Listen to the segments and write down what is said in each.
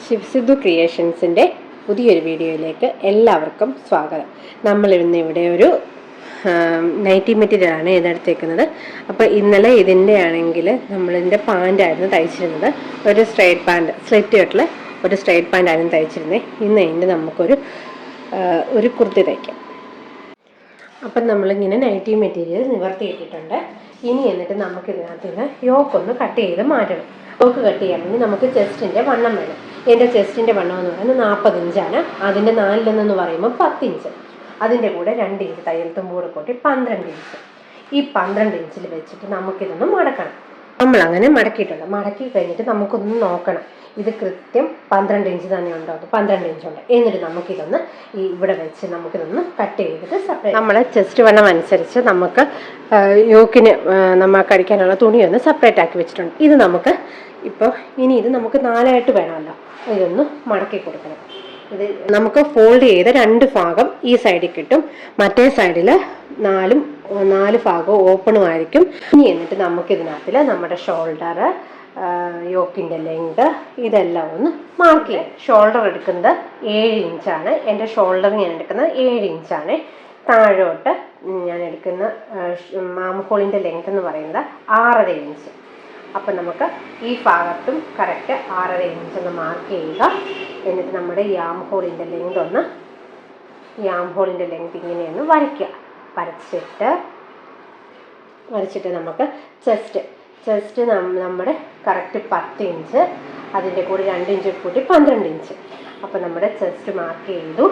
ശിവസിദ്ധു ക്രിയേഷൻസിൻ്റെ പുതിയൊരു വീഡിയോയിലേക്ക് എല്ലാവർക്കും സ്വാഗതം. നമ്മൾ ഇന്ന് ഇവിടെ ഒരു നൈറ്റി മെറ്റീരിയലാണ് ഇതെടുത്തേക്കുന്നത്. അപ്പോൾ ഇന്നലെ ഇതിൻ്റെ ആണെങ്കിൽ നമ്മളിതിൻ്റെ പാൻ്റായിരുന്നു തയ്ച്ചിരുന്നത്. ഒരു സ്ട്രൈറ്റ് പാൻറ്, സ്ലിറ്റ് കട്ടിൽ ഒരു സ്ട്രൈറ്റ് പാൻ്റായിരുന്നു തയ്ച്ചിരുന്നത്. ഇന്ന് അതിൻ്റെ നമുക്കൊരു കുർത്തി തയ്ക്കാം. അപ്പം നമ്മളിങ്ങനെ നൈറ്റി മെറ്റീരിയൽ നിവർത്തിയിട്ടിട്ടുണ്ട്. ഇനി എന്നിട്ട് നമുക്കിതിനകത്ത് നിന്ന് യോക്കൊന്ന് കട്ട് ചെയ്ത് മാറ്റണം. യോക്ക് കട്ട് ചെയ്യണമെങ്കിൽ നമുക്ക് ചെസ്റ്റിൻ്റെ വണ്ണം വേണം. എൻ്റെ ചെസ്റ്റിൻ്റെ വണ്ണം എന്ന് പറയുന്നത് 40 ഇഞ്ചാണ്. അതിൻ്റെ 4 പറയുമ്പോൾ 10 ഇഞ്ച്. അതിൻ്റെ കൂടെ 2 ഇഞ്ച് തയ്യൽ തുമ്പൂടെ കൂട്ടി 12 ഇഞ്ച്. ഈ 12 ഇഞ്ചിൽ വെച്ചിട്ട് നമുക്കിതൊന്ന് മടക്കണം. നമ്മളങ്ങനെ മടക്കിയിട്ടുണ്ട്. മടക്കി കഴിഞ്ഞിട്ട് നമുക്കൊന്ന് നോക്കണം, ഇത് കൃത്യം 12 ഇഞ്ച് തന്നെ ഉണ്ടോ? അത് 12 ഇഞ്ചുണ്ട്. എന്നിട്ട് നമുക്കിതൊന്ന് ഇവിടെ വെച്ച് നമുക്കിതൊന്ന് കട്ട് ചെയ്തിട്ട് സെപ്പറേറ്റ്, നമ്മളെ ചെസ്റ്റ് വണ്ണം അനുസരിച്ച് നമുക്ക് യോക്കിന് നമുക്ക് അടിക്കാനുള്ള തുണിയൊന്ന് സെപ്പറേറ്റ് ആക്കി വെച്ചിട്ടുണ്ട്. ഇത് നമുക്ക് ഇപ്പോൾ ഇത് നമുക്ക് 4ആയിട്ട് വേണമല്ലോ. ഇതൊന്ന് മടക്കി കൊടുക്കണം. ഇത് നമുക്ക് ഫോൾഡ് ചെയ്ത് 2 ഭാഗം ഈ സൈഡിൽ കിട്ടും, മറ്റേ സൈഡിൽ 4 ഭാഗവും ഓപ്പണും ആയിരിക്കും. ഇനി എന്നിട്ട് നമുക്കിതിനകത്തിൽ നമ്മുടെ ഷോൾഡർ, യോക്കിൻ്റെ ലെങ്ത് ഇതെല്ലാം ഒന്ന് മാർക്ക് ചെയ്യാം. ഷോൾഡർ എടുക്കുന്നത് 7 ഇഞ്ചാണ്. എൻ്റെ ഷോൾഡർ ഞാൻ എടുക്കുന്നത് 7 ഇഞ്ചാണ്. താഴോട്ട് ഞാൻ എടുക്കുന്ന ആം ഹോളിൻ്റെ ലെങ്ത് എന്ന് പറയുന്നത് 6.5 ഇഞ്ച്. അപ്പം നമുക്ക് ഈ ഭാഗത്തും കറക്റ്റ് 6.5 ഇഞ്ചൊന്ന് മാർക്ക് ചെയ്യുക. എന്നിട്ട് നമ്മുടെ ഈ ആം ഹോളിൻ്റെ ലെങ്ത് ഇങ്ങനെയൊന്ന് വരയ്ക്കുക. വരച്ചിട്ട് നമുക്ക് ചെസ്റ്റ് നമ്മുടെ കറക്റ്റ് 10 ഇഞ്ച്, അതിൻ്റെ കൂടെ 2 ഇഞ്ച് കൂട്ടി 12 ഇഞ്ച്. അപ്പോൾ നമ്മുടെ ചെസ്റ്റ് മാർക്ക് ചെയ്തു.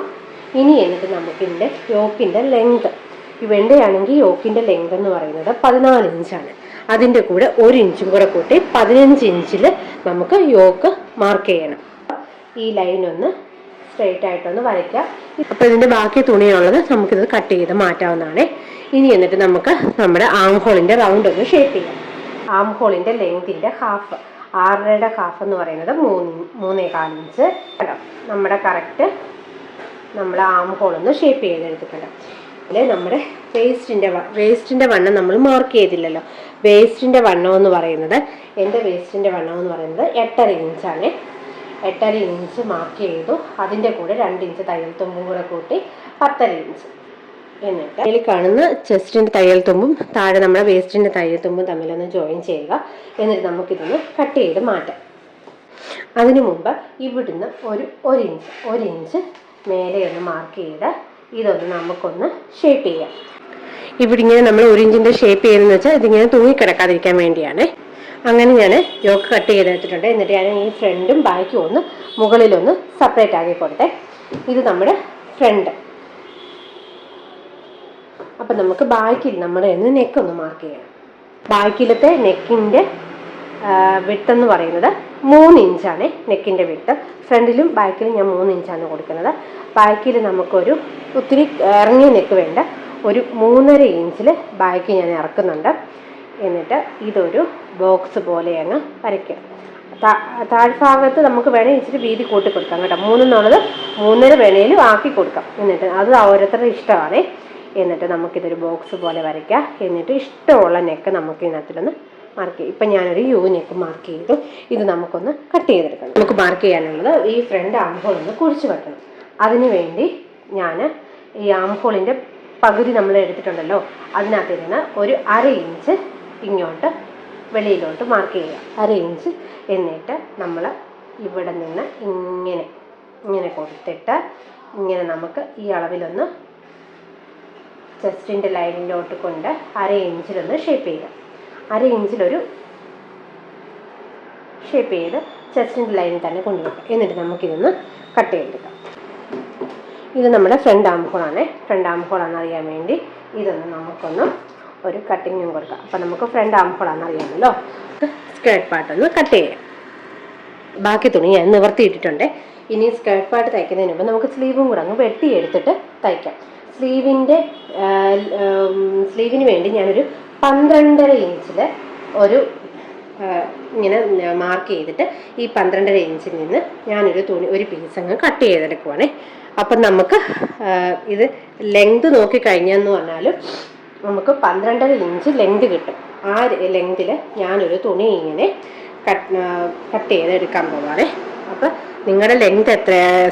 ഇനി എന്നിട്ട് നമുക്കിതിൻ്റെ യോക്കിൻ്റെ ലെങ്ത്, ഈ വെണ്ടയാണെങ്കിൽ യോക്കിൻ്റെ ലെങ്ത് എന്ന് പറയുന്നത് 14 ഇഞ്ചാണ്. അതിൻ്റെ കൂടെ 1 ഇഞ്ചും കൂടെ കൂട്ടി 15 ഇഞ്ചിൽ നമുക്ക് യോക്ക് മാർക്ക് ചെയ്യണം. ഈ ലൈനൊന്ന് സ്ട്രെയിറ്റ് ആയിട്ടൊന്ന് വരയ്ക്കുക. അപ്പോൾ ഇതിൻ്റെ ബാക്കി തുണിയുള്ളത് നമുക്കിത് കട്ട് ചെയ്ത് മാറ്റാവുന്നതാണ്. ഇനി എന്നിട്ട് നമുക്ക് നമ്മുടെ ആം ഹോളിൻ്റെ റൗണ്ട് ഒന്ന് ഷേപ്പ് ചെയ്യാം. ആം ഹോളിൻ്റെ ലെങ്തിൻ്റെ ഹാഫ്, 6.5 ഹാഫ് എന്ന് പറയുന്നത് 3.25 ഇഞ്ച്. നമ്മുടെ കറക്റ്റ് നമ്മൾ ആം ഹോളൊന്ന് ഷേപ്പ് ചെയ്തെടുത്തിട്ടുണ്ട്. അതിൽ നമ്മുടെ വേസ്റ്റിൻ്റെ വണ്ണം നമ്മൾ മാർക്ക് ചെയ്തില്ലല്ലോ. വേസ്റ്റിൻ്റെ വണ്ണം എന്ന് പറയുന്നത്, എൻ്റെ വേസ്റ്റിൻ്റെ വണ്ണം എന്ന് പറയുന്നത് 8.5 ഇഞ്ചാണ്. 8.5 ഇഞ്ച് മാർക്ക് ചെയ്തു. അതിൻ്റെ കൂടെ 2 ഇഞ്ച് തയ്യൽ തുമ്പും കൂടെ കൂട്ടി 10.5 ഇഞ്ച്. എന്നിട്ട് അതിൽ കാണുന്ന ചെസ്റ്റിൻ്റെ തയ്യൽ തുമ്പും താഴെ നമ്മുടെ വേസ്റ്റിൻ്റെ തയ്യൽ തുമ്പും തമ്മിലൊന്ന് ജോയിൻ ചെയ്യുക. എന്നിട്ട് നമുക്കിതൊന്ന് കട്ട് ചെയ്ത് മാറ്റാം. അതിനു മുമ്പ് ഇവിടുന്ന് ഒരു ഇഞ്ച് മേലെ ഒന്ന് മാർക്ക് ചെയ്ത് ഇതൊന്ന് നമുക്കൊന്ന് ഷേപ്പ് ചെയ്യാം. ഇവിടെ ഇങ്ങനെ നമ്മൾ 1 ഇഞ്ചിൻ്റെ ഷേപ്പ് ചെയ്യുന്നതെന്ന് വെച്ചാൽ ഇതിങ്ങനെ തൂങ്ങിക്കിടക്കാതിരിക്കാൻ വേണ്ടിയാണ്. അങ്ങനെ ഞാൻ യോക്ക് കട്ട് ചെയ്തെടുത്തിട്ടുണ്ട്. എന്നിട്ട് ഞാൻ ഈ ഫ്രണ്ടും ബാക്കും ഒന്ന് മുകളിലൊന്ന് സെപ്പറേറ്റ് ആക്കി കൊടുത്തേ. ഇത് നമ്മുടെ ഫ്രണ്ട്. അപ്പം നമുക്ക് ബാക്കിൽ നമ്മുടെ നെക്കൊന്ന് മാർക്ക് ചെയ്യണം. ബാക്കിലത്തെ നെക്കിൻ്റെ വിഡ്ത്ത് എന്ന് പറയുന്നത് 3 ഇഞ്ചാണ് നെക്കിൻ്റെ വിഡ്ത്ത്. ഫ്രണ്ടിലും ബാക്കിലും ഞാൻ 3 ഇഞ്ചാണ് കൊടുക്കുന്നത്. ബാക്കിൽ നമുക്കൊരു ഒത്തിരി ഇറങ്ങിയ നെക്ക് വേണ്ട, ഒരു 3.5 ഇഞ്ചിൽ ബാക്ക് ഞാൻ ഇറക്കുന്നുണ്ട്. എന്നിട്ട് ഇതൊരു ബോക്സ് പോലെ അങ്ങ് വരയ്ക്കുക. താഴ്ഭാഗത്ത് നമുക്ക് വേണേൽ ഇച്ചിരി വീതി കൂട്ടി കൊടുക്കാം കേട്ടോ. 3 എന്നുള്ളത് 3.5 വേണേലും ആക്കി കൊടുക്കാം. എന്നിട്ട് അത് ഓരോരുത്തരുടെ ഇഷ്ടമാണ്. എന്നിട്ട് നമുക്കിതൊരു ബോക്സ് പോലെ വരയ്ക്കുക. എന്നിട്ട് ഇഷ്ടമുള്ള നെക്ക് നമുക്ക് ഇതിനകത്തിലൊന്ന് മാർക്ക് ചെയ്യും. ഇപ്പം ഞാനൊരു യു നെക്ക് മാർക്ക് ചെയ്തു. ഇത് നമുക്കൊന്ന് കട്ട് ചെയ്തെടുക്കണം. നമുക്ക് മാർക്ക് ചെയ്യാനുള്ളത് ഈ ഫ്രണ്ട് ആം ഹോൾ ഒന്ന് കുഴിച്ച് വെക്കണം. അതിന് വേണ്ടി ഞാൻ ഈ ആം ഹോളിൻ്റെ പകുതി നമ്മൾ എടുത്തിട്ടുണ്ടല്ലോ, അതിനകത്ത് നിന്ന് ഒരു 1/2 ഇഞ്ച് ഇങ്ങോട്ട് വെളിയിലോട്ട് മാർക്ക് ചെയ്യുക. 1/2 ഇഞ്ച്. എന്നിട്ട് നമ്മൾ ഇവിടെ നിന്ന് ഇങ്ങനെ കൊടുത്തിട്ട് ഇങ്ങനെ നമുക്ക് ഈ അളവിലൊന്ന് ചെസ്റ്റിൻ്റെ ലൈനിലോട്ട് കൊണ്ട് 1/2 ഇഞ്ചിലൊന്ന് ഷേപ്പ് ചെയ്യുക. 1/2 ഇഞ്ചിലൊരു ഷേപ്പ് ചെയ്ത് ചെസ്റ്റിൻ്റെ ലൈനിൽ തന്നെ കൊണ്ടുവയ്ക്കുക. എന്നിട്ട് നമുക്കിതൊന്ന് കട്ട് ചെയ്തെടുക്കാം. ഇത് നമ്മുടെ ഫ്രണ്ട് ആം ഹോളാണ്. ഫ്രണ്ട് ആം ഹോളാണെന്ന് അറിയാൻ വേണ്ടി ഇതൊന്ന് നമുക്കൊന്ന് ഒരു കട്ടിങ്ങും കൊടുക്കാം. അപ്പം നമുക്ക് ഫ്രണ്ട് ആം ഹോളാണെന്ന് അറിയാമല്ലോ. സ്കേർട്ട് പാർട്ടൊന്ന് കട്ട് ചെയ്യാം. ബാക്കി തുണി ഞാൻ നിവർത്തിയിട്ടിട്ടുണ്ട്. ഇനി സ്കേർട്ട് പാർട്ട് തയ്ക്കുന്നതിന് മുമ്പ് നമുക്ക് സ്ലീവും കൂടെ അങ്ങ് വെട്ടിയെടുത്തിട്ട് തയ്ക്കാം. സ്ലീവിന് വേണ്ടി ഞാനൊരു 12.5 ഇഞ്ചിൽ ഇങ്ങനെ മാർക്ക് ചെയ്തിട്ട് ഈ 12.5 ഇഞ്ചിൽ നിന്ന് ഞാനൊരു ഒരു പീസ് അങ്ങ് കട്ട് ചെയ്തെടുക്കുവാണേ. അപ്പം നമുക്ക് ഇത് ലെങ്ത് നോക്കിക്കഴിഞ്ഞെന്ന് പറഞ്ഞാലും നമുക്ക് 12.5 ഇഞ്ച് ലെങ്ത് കിട്ടും. ആ ലെങ്തിൽ ഞാനൊരു തുണി ഇങ്ങനെ കട്ട് ചെയ്തെടുക്കാൻ പോവാണേ. അപ്പോൾ നിങ്ങളുടെ ലെങ്ത്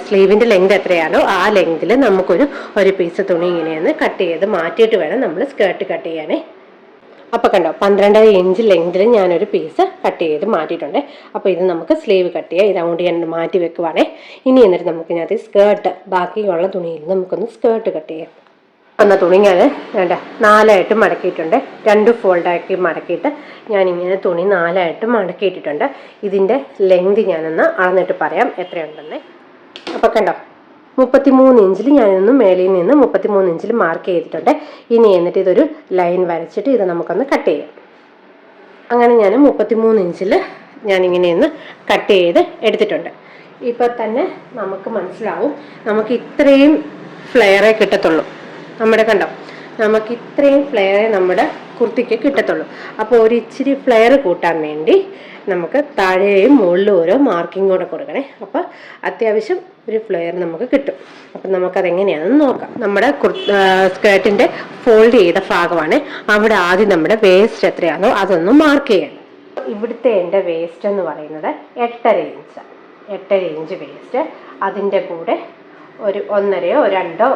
സ്ലീവിൻ്റെ ലെങ്ത് എത്രയാണോ ആ ലെങ്തിൽ ഒരു പീസ് തുണി ഇങ്ങനെയൊന്ന് കട്ട് ചെയ്ത് മാറ്റിയിട്ട് വേണം നമ്മൾ സ്കേർട്ട് കട്ട് ചെയ്യാനേ. അപ്പോൾ കണ്ടോ 12 ഇഞ്ച് ലെങ്തിൽ ഞാനൊരു പീസ് കട്ട് ചെയ്ത് മാറ്റിയിട്ടുണ്ട്. അപ്പോൾ ഇത് നമുക്ക് സ്ലീവ് കട്ട് ചെയ്യാം. ഇത് അങ്ങോട്ട് ഞാൻ മാറ്റി വെക്കുവാണേ. ഇനി എന്നിട്ട് നമുക്ക് ഇതിനകത്ത് സ്കേർട്ട് ബാക്കിയുള്ള തുണിയിൽ നമുക്കൊന്ന് സ്കേർട്ട് കട്ട് ചെയ്യാം. എന്ന തുണി ഞാൻ വേണ്ട 4ആയിട്ട് മടക്കിയിട്ടുണ്ട്. 2 ഫോൾഡാക്കി മടക്കിയിട്ട് ഞാനിങ്ങനെ തുണി 4ആയിട്ട് മടക്കിയിട്ടിട്ടുണ്ട്. ഇതിൻ്റെ ലെങ്ത് ഞാനൊന്ന് അളന്നിട്ട് പറയാം എത്രയുണ്ടെന്ന്. അപ്പോൾ കണ്ടോ 33 ഇഞ്ചിൽ ഞാനിന്ന് മേളിൽ നിന്ന് 33 ഇഞ്ചിൽ മാർക്ക് ചെയ്തിട്ടുണ്ട്. ഇനി എന്നിട്ട് ഇതൊരു ലൈൻ വരച്ചിട്ട് ഇത് നമുക്കൊന്ന് കട്ട് ചെയ്യാം. അങ്ങനെ ഞാൻ 33 ഇഞ്ചിൽ ഞാനിങ്ങനെയൊന്ന് കട്ട് ചെയ്ത് എടുത്തിട്ടുണ്ട്. ഇപ്പോൾ തന്നെ നമുക്ക് മനസ്സിലാവും നമുക്ക് ഇത്രയും ഫ്ലെയറേ കിട്ടത്തുള്ളൂ. കണ്ടോ നമുക്ക് ഇത്രയും ഫ്ലെയറേ നമ്മുടെ കുർത്തിക്ക് കിട്ടത്തുള്ളൂ. അപ്പോൾ ഒരു ഇച്ചിരി ഫ്ലെയർ കൂട്ടാൻ വേണ്ടി നമുക്ക് താഴെയും മുകളിലും ഓരോ മാർക്കിംഗ് കൂടെ കൊടുക്കണേ. അപ്പോൾ അത്യാവശ്യം ഒരു ഫ്ലെയർ നമുക്ക് കിട്ടും. അപ്പം നമുക്കതെങ്ങനെയാണെന്ന് നോക്കാം. നമ്മുടെ സ്കേർട്ടിൻ്റെ ഫോൾഡ് ചെയ്ത ഭാഗമാണ്. അവിടെ ആദ്യം നമ്മുടെ വേസ്റ്റ് എത്രയാണോ അതൊന്ന് മാർക്ക് ചെയ്യണം. ഇവിടുത്തെ എൻ്റെ വേസ്റ്റ് എന്ന് പറയുന്നത് 8.5 ഇഞ്ച് വേസ്റ്റ്. അതിൻ്റെ കൂടെ ഒരു 1.5 2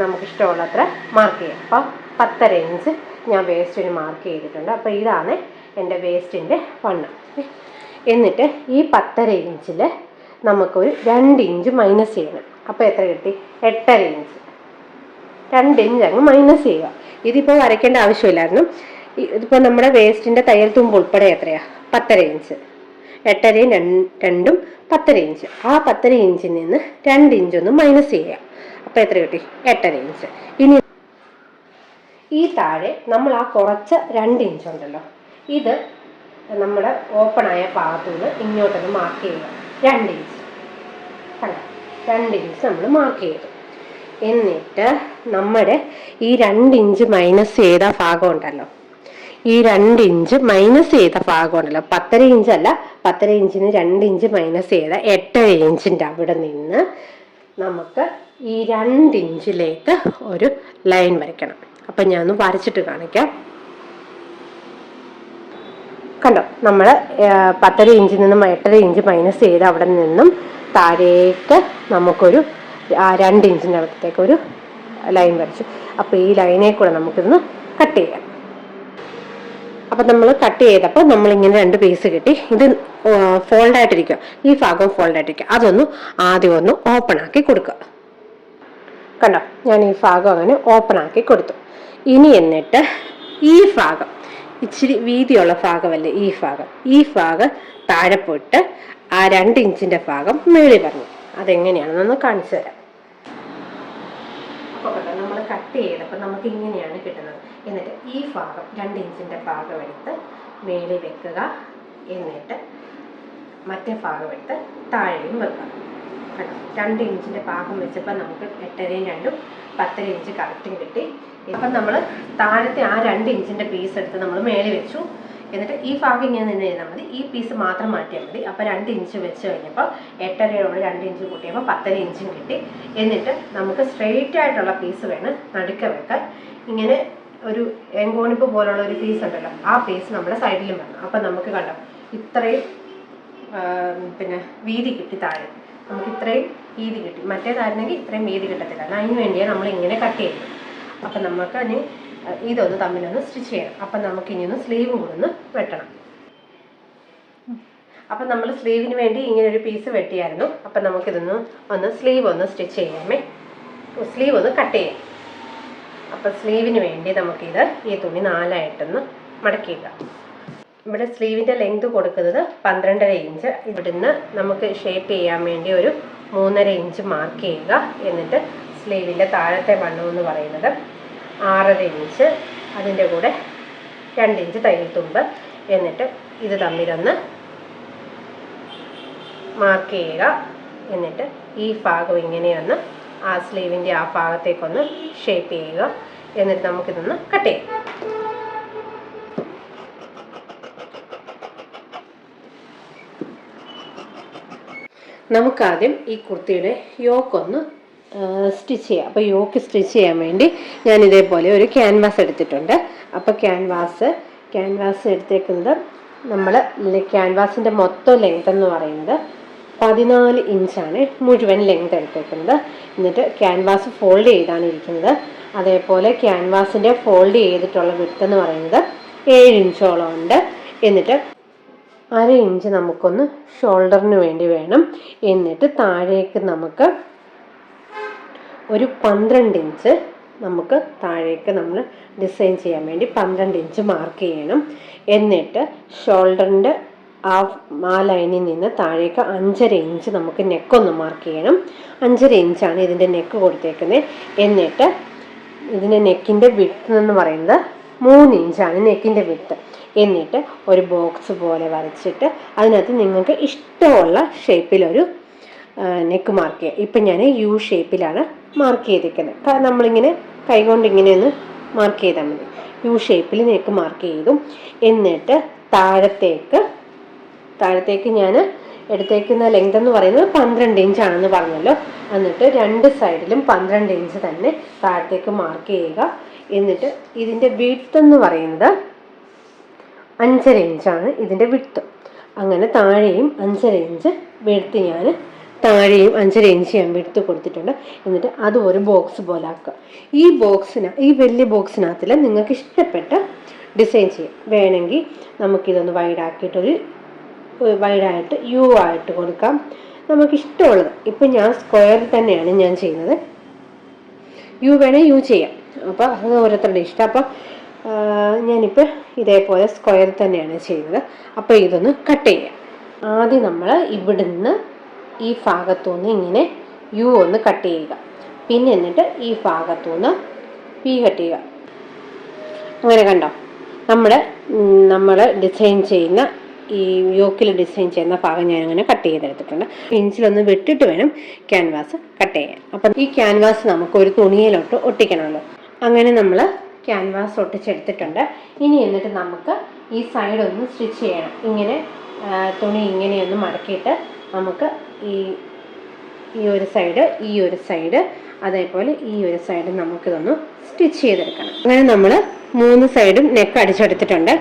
നമുക്കിഷ്ടമുള്ളത്ര മാർക്ക് ചെയ്യാം. അപ്പം 10.5 ഇഞ്ച് ഞാൻ വേസ്റ്റിന് മാർക്ക് ചെയ്തിട്ടുണ്ട്. അപ്പോൾ ഇതാണ് എൻ്റെ വേസ്റ്റിൻ്റെ വണ്ണം. എന്നിട്ട് ഈ 10.5 ഇഞ്ചിൽ നമുക്കൊരു 2 ഇഞ്ച് മൈനസ് ചെയ്യണം. അപ്പോൾ എത്ര കിട്ടി? 8.5 ഇഞ്ച്. 2 ഇഞ്ച് അങ്ങ് മൈനസ് ചെയ്യുക. ഇതിപ്പോൾ വരയ്ക്കേണ്ട ആവശ്യമില്ലായിരുന്നു. ഇതിപ്പോൾ നമ്മുടെ വേസ്റ്റിൻ്റെ തയ്യൽ തുമ്പ് ഉൾപ്പെടെ എത്രയാണ്? 10.5 ഇഞ്ച്. 8.5 2 10.5 ഇഞ്ച്. ആ 10.5 ഇഞ്ചിൽ നിന്ന് 2 ഇഞ്ച് ഒന്ന് മൈനസ് ചെയ്യുക. അപ്പോൾ എത്ര കിട്ടി? 8.5 ഇഞ്ച്. ഇനി ഈ താഴെ നമ്മൾ ആ കുറച്ച് 2 ഇഞ്ച് ഉണ്ടല്ലോ, ഇത് നമ്മുടെ ഓപ്പണായ ഭാഗത്തു നിന്ന് ഇങ്ങോട്ടൊന്ന് മാർക്ക് ചെയ്യുക. 2 ഇഞ്ച് കണ്ട 2 ഇഞ്ച് നമ്മൾ മാർക്ക് ചെയ്തു. എന്നിട്ട് നമ്മുടെ ഈ 2 ഇഞ്ച് മൈനസ് ചെയ്ത ഭാഗം ഉണ്ടല്ലോ, ഈ 2 ഇഞ്ച് മൈനസ് ചെയ്ത ഭാഗം ഉണ്ടല്ലോ, 10.5 ഇഞ്ചല്ല, 10.5 ഇഞ്ചിന് 2 ഇഞ്ച് മൈനസ് ചെയ്ത 8.5 ഇഞ്ചിൻ്റെ അവിടെ നിന്ന് നമുക്ക് ഈ 2 ഇഞ്ചിലേക്ക് ഒരു ലൈൻ വരയ്ക്കണം. അപ്പം ഞാനൊന്ന് വരച്ചിട്ട് കാണിക്കാം. കണ്ടോ നമ്മൾ 10.5 ഇഞ്ചിൽ നിന്നും 8.5 ഇഞ്ച് മൈനസ് ചെയ്ത് അവിടെ നിന്നും താഴേക്ക് നമുക്കൊരു 2 ഇഞ്ചിൻ്റെ അകത്തേക്ക് ഒരു ലൈൻ വരച്ചു. അപ്പോൾ ഈ ലൈനെ കൂടെ നമുക്കിതൊന്ന് കട്ട് ചെയ്യാം. അപ്പം നമ്മൾ കട്ട് ചെയ്തപ്പോൾ നമ്മളിങ്ങനെ 2 പീസ് കിട്ടി. ഇത് ഫോൾഡായിട്ടിരിക്കുക, ഈ ഭാഗം ഫോൾഡായിട്ടിരിക്കുക. അതൊന്ന് ആദ്യം ഒന്ന് ഓപ്പൺ ആക്കി കൊടുക്കുക. കണ്ടോ ഞാൻ ഈ ഭാഗം അങ്ങനെ ഓപ്പൺ ആക്കി കൊടുത്തു. ഇനി എന്നിട്ട് ഈ ഭാഗം ഇച്ചിരി വീതിയുള്ള ഭാഗമല്ലേ ഈ ഭാഗം താഴെ പോയിട്ട് ആ 2 ഇഞ്ചിൻ്റെ ഭാഗം മേളിൽ പറഞ്ഞു. അതെങ്ങനെയാണെന്നൊന്ന് കാണിച്ചു തരാം. അപ്പോൾ കേട്ടോ നമ്മൾ കട്ട് ചെയ്തപ്പോൾ നമുക്ക് ഇങ്ങനെയാണ് കിട്ടുന്നത്. എന്നിട്ട് ഈ ഭാഗം 2 ഇഞ്ചിൻ്റെ ഭാഗം എടുത്ത് മേളിൽ വെക്കുക. എന്നിട്ട് മറ്റേ ഭാഗം എടുത്ത് താഴെയും വെക്കുക. കേട്ടോ 2 ഇഞ്ചിൻ്റെ ഭാഗം വെച്ചപ്പോൾ നമുക്ക് 8.5 10 ഇഞ്ച് കറക്റ്റും കിട്ടി. ഇപ്പം നമ്മൾ താഴത്തെ ആ 2 ഇഞ്ചിൻ്റെ പീസ് എടുത്ത് നമ്മൾ മേളിൽ വെച്ചു. എന്നിട്ട് ഈ ഭാഗം ഇങ്ങനെ നിന്ന് ചെയ്താൽ മതി, ഈ പീസ് മാത്രം മാറ്റിയാൽ മതി. അപ്പോൾ 2 ഇഞ്ച് വെച്ച് കഴിഞ്ഞപ്പോൾ 8.5 2 ഇഞ്ച് കൂട്ടിയപ്പോൾ 10.5 ഇഞ്ചും കിട്ടി. എന്നിട്ട് നമുക്ക് സ്ട്രെയിറ്റ് ആയിട്ടുള്ള പീസ് വേണം നടുക്ക വെക്കാൻ. ഇങ്ങനെ ഒരു എങ്കോണിപ്പ് പോലുള്ള ഒരു പീസ് ഉണ്ടല്ലോ, ആ പീസ് നമ്മുടെ സൈഡിലും വേണം. അപ്പം നമുക്ക് കണ്ടോ ഇത്രയും പിന്നെ വീതി കിട്ടി. താഴെ നമുക്ക് ഇത്രയും വീതി കിട്ടി. മറ്റേതായിരുന്നെങ്കിൽ ഇത്രയും വീതി കിട്ടത്തില്ല. അതിന് വേണ്ടിയാണ് നമ്മൾ ഇങ്ങനെ കട്ട് ചെയ്യുന്നത്. അപ്പം നമുക്ക് ഇനി ഇതൊന്ന് തമ്മിലൊന്ന് സ്റ്റിച്ച് ചെയ്യണം. അപ്പം നമുക്ക് ഇനിയൊന്ന് സ്ലീവും കൂടെ ഒന്ന് വെട്ടണം. അപ്പം നമ്മൾ സ്ലീവിന് വേണ്ടി ഇങ്ങനെ ഒരു പീസ് വെട്ടിയായിരുന്നു. അപ്പം നമുക്കിതൊന്ന് സ്ലീവ് ഒന്ന് സ്റ്റിച്ച് ചെയ്യാമേ. സ്ലീവ് ഒന്ന് കട്ട് ചെയ്യാം. അപ്പം സ്ലീവിന് വേണ്ടി നമുക്കിത് ഈ തുണി 4ആയിട്ടൊന്ന് മടക്കിയിടുക. ഇവിടെ സ്ലീവിൻ്റെ ലെങ്ത് കൊടുക്കുന്നത് 12.5 ഇഞ്ച്. ഇവിടുന്ന് നമുക്ക് ഷേപ്പ് ചെയ്യാൻ വേണ്ടി ഒരു 3.5 ഇഞ്ച് മാർക്ക് ചെയ്യുക. എന്നിട്ട് സ്ലീവിൻ്റെ താഴത്തെ വണ്ണം എന്ന് പറയുന്നത് 6.5 ഇഞ്ച്, അതിൻ്റെ കൂടെ 2 ഇഞ്ച് തയ്യൽ തുമ്പ്. എന്നിട്ട് ഇത് തമ്മിലൊന്ന് മാർക്ക് ചെയ്യുക. എന്നിട്ട് ഈ ഭാഗം ഇങ്ങനെയൊന്ന് ആ സ്ലീവിൻ്റെ ആ ഭാഗത്തേക്കൊന്ന് ഷേപ്പ് ചെയ്യുക. എന്നിട്ട് നമുക്കിതൊന്ന് കട്ട് ചെയ്യാം. നമുക്കാദ്യം ഈ കുർത്തിയുടെ യോക്കൊന്ന് സ്റ്റിച്ച് ചെയ്യാം. അപ്പോൾ യോക്ക് സ്റ്റിച്ച് ചെയ്യാൻ വേണ്ടി ഞാൻ ഇതേപോലെ ഒരു ക്യാൻവാസ് എടുത്തിട്ടുണ്ട്. അപ്പോൾ ക്യാൻവാസ് എടുത്തേക്കുന്നത് നമ്മൾ ക്യാൻവാസിൻ്റെ മൊത്തം ലെങ്ത് എന്ന് പറയുന്നത് 14 ഇഞ്ചാണ് മുഴുവൻ ലെങ്ത് എടുത്തേക്കുന്നത്. എന്നിട്ട് ക്യാൻവാസ് ഫോൾഡ് ചെയ്താണ് ഇരിക്കുന്നത്. അതേപോലെ ക്യാൻവാസിൻ്റെ ഫോൾഡ് ചെയ്തിട്ടുള്ള വിഡ്ത്ത് എന്ന് പറയുന്നത് 7 ഇഞ്ചോളം ഉണ്ട്. എന്നിട്ട് 1/2 ഇഞ്ച് നമുക്കൊന്ന് ഷോൾഡറിന് വേണ്ടി വേണം. എന്നിട്ട് താഴേക്ക് നമുക്ക് ഒരു 12 ഇഞ്ച് നമുക്ക് താഴേക്ക് നമ്മൾ ഡിസൈൻ ചെയ്യാൻ വേണ്ടി 12 ഇഞ്ച് മാർക്ക് ചെയ്യണം. എന്നിട്ട് ഷോൾഡറിൻ്റെ ആ ലൈനിൽ നിന്ന് താഴേക്ക് 5.5 ഇഞ്ച് നമുക്ക് നെക്കൊന്ന് മാർക്ക് ചെയ്യണം. 5.5 ഇഞ്ചാണ് ഇതിൻ്റെ നെക്ക് കൊടുത്തേക്കുന്നത്. എന്നിട്ട് ഇതിൻ്റെ നെക്കിൻ്റെ വിഡ്ത്ത് എന്ന് പറയുന്നത് 3 ഇഞ്ചാണ് നെക്കിൻ്റെ വിഡ്ത്ത്. എന്നിട്ട് ഒരു ബോക്സ് പോലെ വരച്ചിട്ട് അതിനകത്ത് നിങ്ങൾക്ക് ഇഷ്ടമുള്ള ഷേപ്പിലൊരു നെക്ക് മാർക്ക് ചെയ്യുക. ഇപ്പം ഞാൻ യു ഷേപ്പിലാണ് മാർക്ക് ചെയ്തിരിക്കുന്നത്. നമ്മളിങ്ങനെ കൈകൊണ്ട് ഇങ്ങനെ ഒന്ന് മാർക്ക് ചെയ്താൽ മതി. യു ഷേപ്പിൽ നെക്ക് മാർക്ക് ചെയ്തു. എന്നിട്ട് താഴത്തേക്ക് ഞാൻ എടുത്തേക്കുന്ന ലെങ്ത് എന്ന് പറയുന്നത് 12 ഇഞ്ചാണെന്ന് പറഞ്ഞല്ലോ. എന്നിട്ട് 2 സൈഡിലും 12 ഇഞ്ച് തന്നെ താഴത്തേക്ക് മാർക്ക് ചെയ്യുക. എന്നിട്ട് ഇതിൻ്റെ വിഡ്ത്ത് എന്ന് പറയുന്നത് 5.5 ഇഞ്ചാണ് ഇതിൻ്റെ വിഡ്ത്ത്. അങ്ങനെ താഴെയും 5.5 ഇഞ്ച് വിഡ്ത്ത് ഞാൻ താഴെയും 5.5 ഇഞ്ച് ഞാൻ വിഡ്ത്ത് കൊടുത്തിട്ടുണ്ട്. എന്നിട്ട് അത് ഒരു ബോക്സ് പോലെ ആക്കുക. ഈ വലിയ ബോക്സിനകത്തിൽ നിങ്ങൾക്ക് ഇഷ്ടപ്പെട്ട ഡിസൈൻ ചെയ്യാം. വേണമെങ്കിൽ നമുക്കിതൊന്ന് വൈഡായിട്ട് യു ആയിട്ട് കൊടുക്കാം, നമുക്കിഷ്ടമുള്ളത്. ഇപ്പം ഞാൻ സ്ക്വയറിൽ തന്നെയാണ് ഞാൻ ചെയ്യുന്നത്. യു വേണേൽ യു ചെയ്യാം. അപ്പോൾ അത് ഓരോരുത്തരുടെ ഇഷ്ടം. അപ്പം ഞാനിപ്പോൾ ഇതേപോലെ സ്ക്വയറിൽ തന്നെയാണ് ചെയ്യുന്നത്. അപ്പോൾ ഇതൊന്ന് കട്ട് ചെയ്യാം. ആദ്യം നമ്മൾ ഇവിടുന്ന് ഈ ഭാഗത്തുനിന്ന് ഇങ്ങനെ യു ഒന്ന് കട്ട് ചെയ്യുക. പിന്നെ എന്നിട്ട് ഈ ഭാഗത്തുനിന്ന് പി കട്ട് ചെയ്യുക. അങ്ങനെ കണ്ടോ, നമ്മൾ ഡിസൈൻ ചെയ്യുന്ന ഈ യോക്കിൽ ഡിസൈൻ ചെയ്യുന്ന ഭാഗം ഞാൻ അങ്ങനെ കട്ട് ചെയ്തെടുത്തിട്ടുണ്ട്. ഇഞ്ചിലൊന്ന് വിട്ടിട്ട് വേണം ക്യാൻവാസ് കട്ട് ചെയ്യാൻ. അപ്പം ഈ ക്യാൻവാസ് നമുക്ക് ഒരു തുണിയിലോട്ട് ഒട്ടിക്കണമല്ലോ. അങ്ങനെ നമ്മൾ ക്യാൻവാസ് ഒട്ടിച്ചെടുത്തിട്ടുണ്ട്. ഇനി എന്നിട്ട് നമുക്ക് ഈ സൈഡ് ഒന്ന് സ്റ്റിച്ച് ചെയ്യണം. ഇങ്ങനെ തുണി ഇങ്ങനെയൊന്ന് മടക്കിയിട്ട് നമുക്ക് ഈ ഒരു സൈഡ് അതേപോലെ ഈ ഒരു സൈഡ് നമുക്കിതൊന്ന് സ്റ്റിച്ച് ചെയ്തെടുക്കണം. അങ്ങനെ നമ്മൾ 3 സൈഡും നെക്ക് അടിച്ചെടുത്തിട്ടുണ്ട്.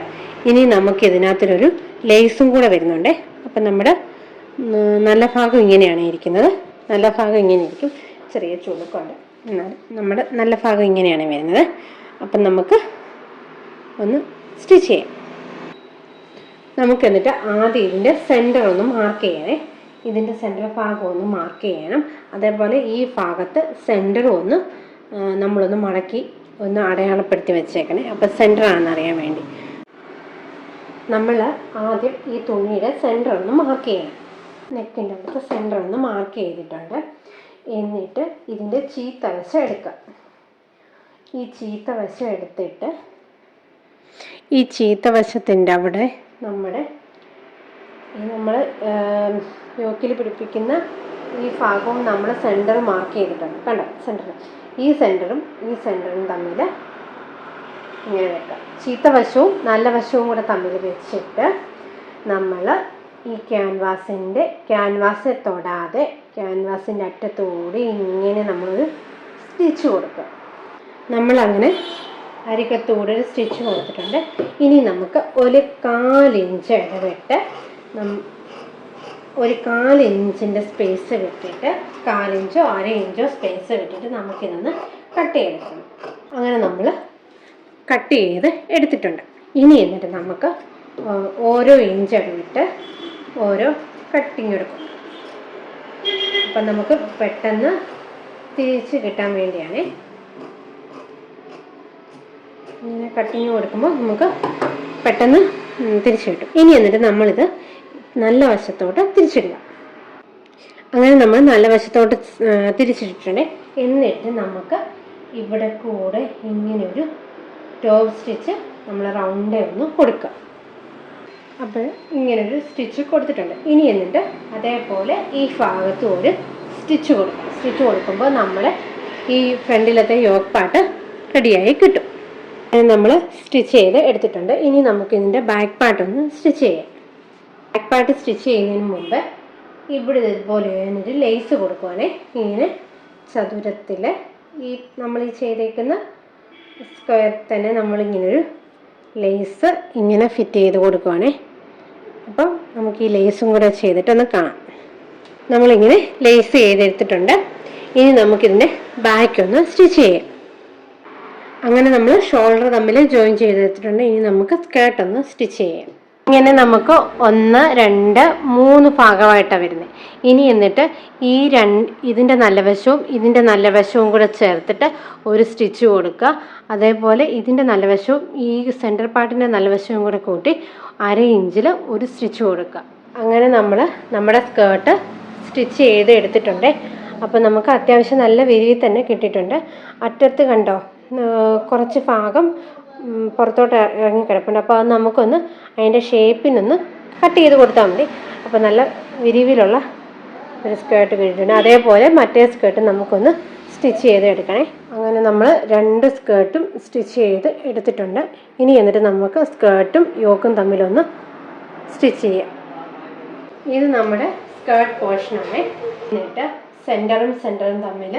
ഇനി നമുക്ക് ഇതിനകത്തൊരു ലേസും കൂടെ വരുന്നുണ്ട്. അപ്പം നമ്മുടെ നല്ല ഭാഗം ഇങ്ങനെയാണ് ഇരിക്കുന്നത്. നല്ല ഭാഗം ഇങ്ങനെ ഇരിക്കും, ചെറിയ ചുളുക്കുണ്ട്. എന്നാൽ നമ്മുടെ നല്ല ഭാഗം ഇങ്ങനെയാണ് വരുന്നത്. അപ്പം നമുക്ക് ഒന്ന് സ്റ്റിച്ച് ചെയ്യാം. നമുക്ക് എന്നിട്ട് ആദ്യം ഇതിൻ്റെ സെൻറ്റർ ഒന്ന് മാർക്ക് ചെയ്യണേ. ഇതിൻ്റെ സെൻറ്റർ ഭാഗം ഒന്ന് മാർക്ക് ചെയ്യണം. അതേപോലെ ഈ ഭാഗത്ത് സെൻറ്റർ ഒന്ന് നമ്മളൊന്ന് മടക്കി ഒന്ന് അടയാളപ്പെടുത്തി വെച്ചേക്കണേ. അപ്പം സെൻറ്റർ ആണെന്ന് അറിയാൻ വേണ്ടി നമ്മൾ ആദ്യം ഈ തുണിയുടെ സെൻറ്റർ ഒന്ന് മാർക്ക് ചെയ്യണം. നെക്കിൻ്റെ അടുത്ത് സെൻറ്റർ ഒന്ന് മാർക്ക് ചെയ്തിട്ടുണ്ട്. എന്നിട്ട് ഇതിൻ്റെ ചീത്ത വശം എടുക്കുക. ഈ ചീത്ത വശം എടുത്തിട്ട് ഈ ചീത്ത വശത്തിൻ്റെ അവിടെ നമ്മൾ യോക്കിൽ പിടിപ്പിക്കുന്ന ഈ ഭാഗവും നമ്മൾ സെൻറ്റർ മാർക്ക് ചെയ്തിട്ടുണ്ട്. കണ്ടോ, ഈ സെൻറ്ററും തമ്മിൽ ഇങ്ങനെ വെക്കാം. ചീത്ത വശവും നല്ല വശവും കൂടെ തമ്മിൽ വെച്ചിട്ട് നമ്മൾ ഈ ക്യാൻവാസ് തൊടാതെ ക്യാൻവാസിൻ്റെ അറ്റത്തോടെ ഇങ്ങനെ നമ്മളൊരു സ്റ്റിച്ച് കൊടുക്കുക. നമ്മളങ്ങനെ അരികത്തൂടെ ഒരു സ്റ്റിച്ച് കൊടുത്തിട്ടുണ്ട്. ഇനി നമുക്ക് ഒരു 1/4 ഇഞ്ച് ഇടവിട്ട് ഒരു 1/4 ഇഞ്ചിൻ്റെ സ്പേസ് വിട്ടിട്ട് 1/4 ഇഞ്ചോ 1/2 ഇഞ്ചോ സ്പേസ് വിട്ടിട്ട് നമുക്കിതൊന്ന് കട്ട് ചെയ്തെടുക്കണം. അങ്ങനെ നമ്മൾ കട്ട് ചെയ്ത് എടുത്തിട്ടുണ്ട്. ഇനി എന്നിട്ട് നമുക്ക് ഓരോ ഇഞ്ച് ഇടവിട്ട് ഓരോ കട്ടിങ് എടുക്കും. അപ്പം നമുക്ക് പെട്ടെന്ന് തിരിച്ച് കിട്ടാൻ വേണ്ടിയാണ് ഇങ്ങനെ കട്ടിങ് കൊടുക്കുമ്പോൾ നമുക്ക് പെട്ടെന്ന് തിരിച്ചു കിട്ടും. ഇനി എന്നിട്ട് നമ്മളിത് നല്ല വശത്തോട്ട് തിരിച്ചിടുക. അങ്ങനെ നമ്മൾ നല്ല വശത്തോട്ട് തിരിച്ചിട്ടിട്ടുണ്ട്. എന്നിട്ട് നമുക്ക് ഇവിടെ കൂടെ ഇങ്ങനൊരു ടോപ്പ് സ്റ്റിച്ച് നമ്മൾ റൗണ്ടേ ഒന്ന് കൊടുക്കുക. അപ്പോൾ ഇങ്ങനൊരു സ്റ്റിച്ച് കൊടുത്തിട്ടുണ്ട്. ഇനി എന്നിട്ട് അതേപോലെ ഈ ഭാഗത്തും ഒരു സ്റ്റിച്ച് കൊടുക്കുക. സ്റ്റിച്ച് കൊടുക്കുമ്പോൾ നമ്മൾ ഈ ഫ്രണ്ടിലത്തെ യോക്ക് പാർട്ട് റെഡിയായി കിട്ടും. നമ്മൾ സ്റ്റിച്ച് ചെയ്ത് എടുത്തിട്ടുണ്ട്. ഇനി നമുക്ക് ഇതിൻ്റെ ബാക്ക് പാർട്ട് ഒന്ന് സ്റ്റിച്ച് ചെയ്യാം. ബാക്ക് പാർട്ട് സ്റ്റിച്ച് ചെയ്യുന്നതിന് മുമ്പ് ഇവിടെ ഇതുപോലെ ഒരു ലേസ് കൊടുക്കുവാണേ. ഇങ്ങനെ ചതുരത്തിൽ നമ്മൾ ഈ ചെയ്തേക്കുന്ന സ്ക്വയർ തന്നെ നമ്മളിങ്ങനൊരു ലേസ് ഇങ്ങനെ ഫിറ്റ് ചെയ്ത് കൊടുക്കുവാണേ. അപ്പം നമുക്ക് ഈ ലേസും കൂടെ ചെയ്തിട്ടൊന്ന് കാണാം. നമ്മളിങ്ങനെ ലേസ് ചെയ്തെടുത്തിട്ടുണ്ട്. ഇനി നമുക്കിതിൻ്റെ ബാക്ക് ഒന്ന് സ്റ്റിച്ച് ചെയ്യാം. അങ്ങനെ നമ്മൾ ഷോൾഡർ തമ്മിൽ ജോയിൻ ചെയ്തെടുത്തിട്ടുണ്ട്. ഇനി നമുക്ക് സ്കേർട്ട് ഒന്ന് സ്റ്റിച്ച് ചെയ്യാം. ഇങ്ങനെ നമുക്ക് 1, 2, 3 ഭാഗമായിട്ടാണ് വരുന്നത്. ഇനി എന്നിട്ട് ഇതിൻ്റെ നല്ല വശവും ഇതിൻ്റെ നല്ല വശവും കൂടെ ചേർത്തിട്ട് ഒരു സ്റ്റിച്ച് കൊടുക്കുക. അതേപോലെ ഇതിൻ്റെ നല്ല വശവും ഈ സെൻറ്റർ പാർട്ടിൻ്റെ നല്ല വശവും കൂടെ കൂട്ടി 1/2 ഇഞ്ചിൽ ഒരു സ്റ്റിച്ച് കൊടുക്കുക. അങ്ങനെ നമ്മൾ നമ്മുടെ സ്കേർട്ട് സ്റ്റിച്ച് ചെയ്ത് എടുത്തിട്ടുണ്ട്. അപ്പോൾ നമുക്ക് അത്യാവശ്യം നല്ല വിരിവിൽ തന്നെ കിട്ടിയിട്ടുണ്ട്. അറ്റത്ത് കണ്ടോ കുറച്ച് ഭാഗം പുറത്തോട്ട് ഇറങ്ങി കിടപ്പുണ്ട്. അപ്പോൾ അത് നമുക്കൊന്ന് അതിൻ്റെ ഷേപ്പിനൊന്ന് കട്ട് ചെയ്ത് കൊടുത്താൽ മതി. അപ്പോൾ നല്ല വിരിവിലുള്ള ഒരു സ്കേർട്ട് കിട്ടിയിട്ടുണ്ട്. അതേപോലെ മറ്റേ സ്കേർട്ട് നമുക്കൊന്ന് സ്റ്റിച്ച് ചെയ്ത് എടുക്കണേ. അങ്ങനെ നമ്മൾ 2 സ്കേർട്ടും സ്റ്റിച്ച് ചെയ്ത് എടുത്തിട്ടുണ്ട്. ഇനി എന്നിട്ട് നമുക്ക് സ്കേർട്ടും യോക്കും തമ്മിലൊന്ന് സ്റ്റിച്ച് ചെയ്യാം. ഇത് നമ്മുടെ സ്കേർട്ട് പോർഷനാണ്. എന്നിട്ട് സെൻറ്ററും തമ്മിൽ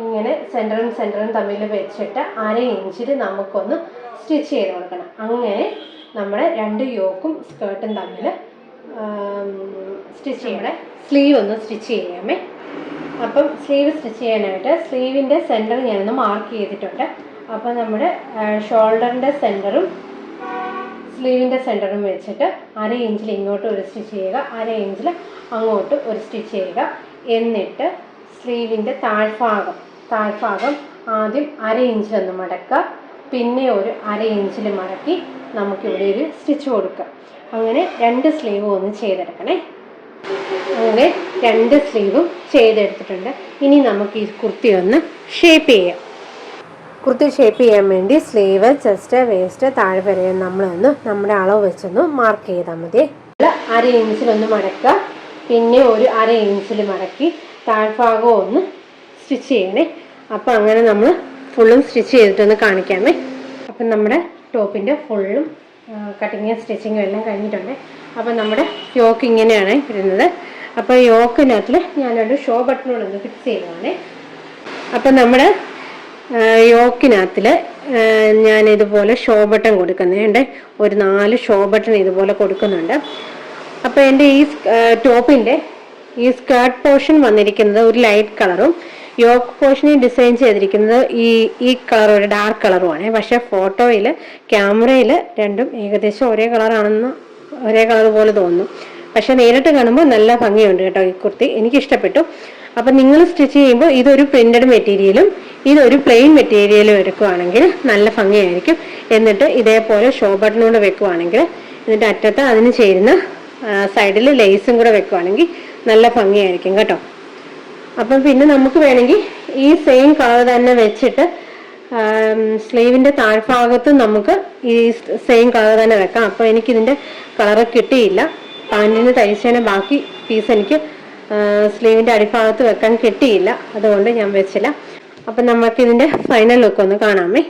ഇങ്ങനെ സെൻറ്ററും തമ്മിൽ വെച്ചിട്ട് 1/2 ഇഞ്ചിൽ നമുക്കൊന്ന് സ്റ്റിച്ച് ചെയ്ത് കൊടുക്കണം. അങ്ങനെ നമ്മുടെ 2 യോക്കും സ്കേർട്ടും തമ്മിൽ സ്റ്റിച്ച് ചെയ്യണേ. സ്ലീവ് ഒന്ന് സ്റ്റിച്ച് ചെയ്യാമേ. അപ്പം സ്ലീവ് സ്റ്റിച്ച് ചെയ്യാനായിട്ട് സ്ലീവിൻ്റെ സെൻറ്റർ ഞാനൊന്ന് മാർക്ക് ചെയ്തിട്ടുണ്ട്. അപ്പം നമ്മുടെ ഷോൾഡറിൻ്റെ സെൻറ്ററും സ്ലീവിൻ്റെ സെൻറ്ററും വെച്ചിട്ട് 1/2 ഇഞ്ചിൽ ഇങ്ങോട്ട് ഒരു സ്റ്റിച്ച് ചെയ്യുക, 1/2 ഇഞ്ചിൽ അങ്ങോട്ട് ഒരു സ്റ്റിച്ച് ചെയ്യുക. എന്നിട്ട് സ്ലീവിൻ്റെ താഴ്ഭാഗം ആദ്യം 1/2 ഇഞ്ചിലൊന്ന് മടക്കുക, പിന്നെ ഒരു 1/2 ഇഞ്ചിൽ മടക്കി നമുക്കിവിടെ ഒരു സ്റ്റിച്ച് കൊടുക്കുക. അങ്ങനെ 2 സ്ലീവും ഒന്ന് ചെയ്തെടുക്കണേ. അങ്ങനെ 2 സ്ലീവും ചെയ്തെടുത്തിട്ടുണ്ട്. ഇനി നമുക്ക് ഈ കുർത്തി ഒന്ന് ഷേപ്പ് ചെയ്യാം. കുർത്തി ഷേപ്പ് ചെയ്യാൻ വേണ്ടി സ്ലീവ്, ചെസ്റ്റ്, വേസ്റ്റ്, താഴെ വരെ നമ്മളൊന്ന് നമ്മുടെ അളവ് വെച്ചൊന്ന് മാർക്ക് ചെയ്താൽ മതി. 1/2 ഇഞ്ചിലൊന്ന് മടക്കുക, പിന്നെ ഒരു 1/2 ഇഞ്ചിൽ മടക്കി താഴ്ഭാഗം ഒന്ന് സ്റ്റിച്ച് ചെയ്യണേ. അപ്പം അങ്ങനെ നമ്മൾ ഫുള്ളും സ്റ്റിച്ച് ചെയ്തിട്ടൊന്ന് കാണിക്കാമേ. അപ്പം നമ്മുടെ ടോപ്പിൻ്റെ ഫുള്ളും കട്ടിങ്ങും സ്റ്റിച്ചിങ്ങും എല്ലാം കഴിഞ്ഞിട്ടുണ്ട്. അപ്പം നമ്മുടെ യോക്ക് ഇങ്ങനെയാണ് വരുന്നത്. അപ്പോൾ യോക്കിനകത്തിൽ ഞാനൊരു ഷോ ബട്ടണോടൊന്ന് ഫിക്സ് ചെയ്തതാണ്. അപ്പം നമ്മുടെ യോക്കിനകത്തിൽ ഞാനിതുപോലെ ഷോ ബട്ടൺ കൊടുക്കുന്നുണ്ട്. ഒരു 4 ഷോ ബട്ടൺ ഇതുപോലെ കൊടുക്കുന്നുണ്ട്. അപ്പോൾ എൻ്റെ ഈ ടോപ്പിൻ്റെ ഈ സ്കേർട്ട് പോർഷൻ വന്നിരിക്കുന്നത് ഒരു ലൈറ്റ് കളറും യോക്ക് പോർഷനിൽ ഡിസൈൻ ചെയ്തിരിക്കുന്നത് ഈ കളർ ഒരു ഡാർക്ക് കളറുമാണ്. പക്ഷേ ഫോട്ടോയിൽ ക്യാമറയിൽ രണ്ടും ഏകദേശം ഒരേ കളർ പോലെ തോന്നുന്നു. പക്ഷെ നേരിട്ട് കാണുമ്പോൾ നല്ല ഭംഗിയുണ്ട് കേട്ടോ ഈ കുർത്തി, എനിക്കിഷ്ടപ്പെട്ടു. അപ്പം നിങ്ങൾ സ്റ്റിച്ച് ചെയ്യുമ്പോൾ ഇതൊരു പ്രിന്റഡ് മെറ്റീരിയലും ഇതൊരു പ്ലെയിൻ മെറ്റീരിയലും എടുക്കുകയാണെങ്കിൽ നല്ല ഭംഗിയായിരിക്കും. എന്നിട്ട് ഇതേപോലെ ഷോ ബട്ടണോട് വെക്കുവാണെങ്കിൽ എന്നിട്ട് അറ്റത്ത് അതിന് ചേരുന്ന സൈഡിൽ ലേസും കൂടെ വെക്കുവാണെങ്കിൽ നല്ല ഭംഗിയായിരിക്കും കേട്ടോ. അപ്പം പിന്നെ നമുക്ക് വേണമെങ്കിൽ ഈ സെയിം കളർ തന്നെ വെച്ചിട്ട് സ്ലീവിൻ്റെ താഴ്ഭാഗത്ത് നമുക്ക് ഈ സെയിം കളർ തന്നെ വെക്കാം. അപ്പോൾ എനിക്കിതിൻ്റെ കളറ് കിട്ടിയില്ല. പാൻറ്റിന് തയ്ച്ചതിന് ബാക്കി പീസ് എനിക്ക് സ്ലീവിൻ്റെ അടിഭാഗത്ത് വെക്കാൻ കിട്ടിയില്ല, അതുകൊണ്ട് ഞാൻ വെച്ചില്ല. അപ്പം നമുക്കിതിൻ്റെ ഫൈനൽ ലുക്ക് ഒന്ന് കാണാമേ.